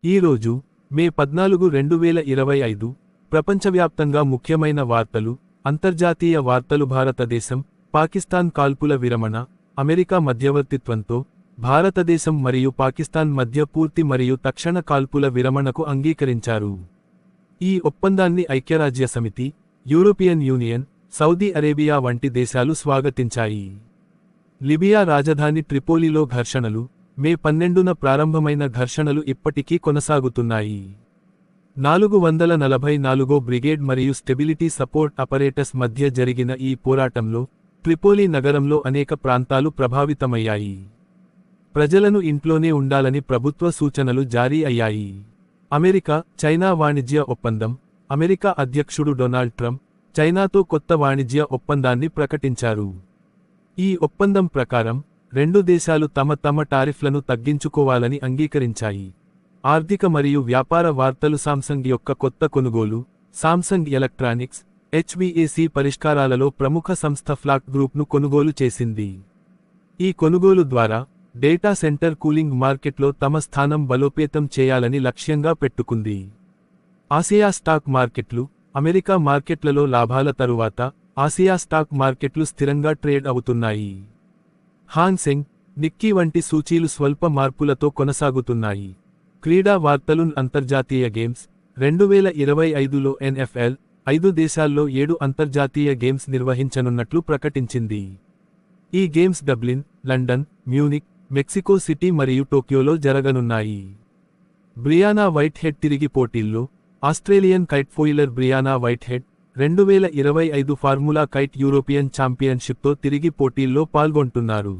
ఈరోజు మే 14, 2025 ప్రపంచవ్యాప్తంగా ముఖ్యమైన వార్తలు, అంతర్జాతీయ వార్తలు. భారతదేశం, పాకిస్తాన్ కాల్పుల విరమణ. అమెరికా మధ్యవర్తిత్వంతో భారతదేశం మరియు పాకిస్తాన్ మధ్య పూర్తి మరియు తక్షణ కాల్పుల విరమణకు అంగీకరించారు. ఈ ఒప్పందాన్ని ఐక్యరాజ్యసమితి, యూరోపియన్ యూనియన్, సౌదీ అరేబియా వంటి దేశాలు స్వాగతించాయి. లిబియా రాజధాని ట్రిపోలిలో ఘర్షణలు. మే 12న ప్రారంభమైన ఘర్షణలు ఇప్పటికీ కొనసాగుతున్నాయి. 444 బ్రిగేడ్ మరియు స్టెబిలిటీ సపోర్ట్ అపరేటస్ మధ్య జరిగిన ఈ పోరాటంలో ట్రిపోలి నగరంలో అనేక ప్రాంతాలు ప్రభావితమయ్యాయి. ప్రజలను ఇంట్లోనే ఉండాలని ప్రభుత్వ సూచనలు జారీ అయ్యాయి. అమెరికా, చైనా వాణిజ్య ఒప్పందం. అమెరికా అధ్యక్షుడు డొనాల్డ్ ట్రంప్ చైనాతో కొత్త వాణిజ్య ఒప్పందాన్ని ప్రకటించారు. ఈ ఒప్పందం ప్రకారం రెండు దేశాలు తమ టారిఫ్లను తగ్గించుకోవాలని అంగీకరించాయి. ఆర్థిక మరియు వ్యాపార వార్తలు. సామ్సంగ్ యొక్క కొత్త కొనుగోలు. సామ్సంగ్ ఎలక్ట్రానిక్స్, HVAC పరిష్కారాలలో ప్రముఖ సంస్థ ఫ్లాక్ గ్రూప్ను కొనుగోలు చేసింది. ఈ కొనుగోలు ద్వారా డేటా సెంటర్ కూలింగ్ మార్కెట్లో తమ స్థానం బలోపేతం చేయాలని లక్ష్యంగా పెట్టుకుంది. ఆసియా స్టాక్ మార్కెట్లు. అమెరికా మార్కెట్లలో లాభాల తరువాత ఆసియా స్టాక్ మార్కెట్లు స్థిరంగా ట్రేడ్ అవుతున్నాయి. హాంగ్ సెంగ్, నిక్కీ వంటి సూచీలు స్వల్ప మార్పులతో కొనసాగుతున్నాయి. క్రీడా వార్తలు. అంతర్జాతీయ గేమ్స్. 2025లో NFL 5 దేశాల్లో 7 అంతర్జాతీయ గేమ్స్ నిర్వహించనున్నట్లు ప్రకటించింది. ఈ games Dublin, London, Munich, Mexico City మరియు టోక్యోలో జరగనున్నాయి. బ్రియానా వైట్హెడ్ తిరిగి పోటీల్లో. Australian kitefoiler Brianna Whitehead 2025 Formula Kite European ఛాంపియన్షిప్తో తిరిగి పోటీల్లో పాల్గొంటున్నారు.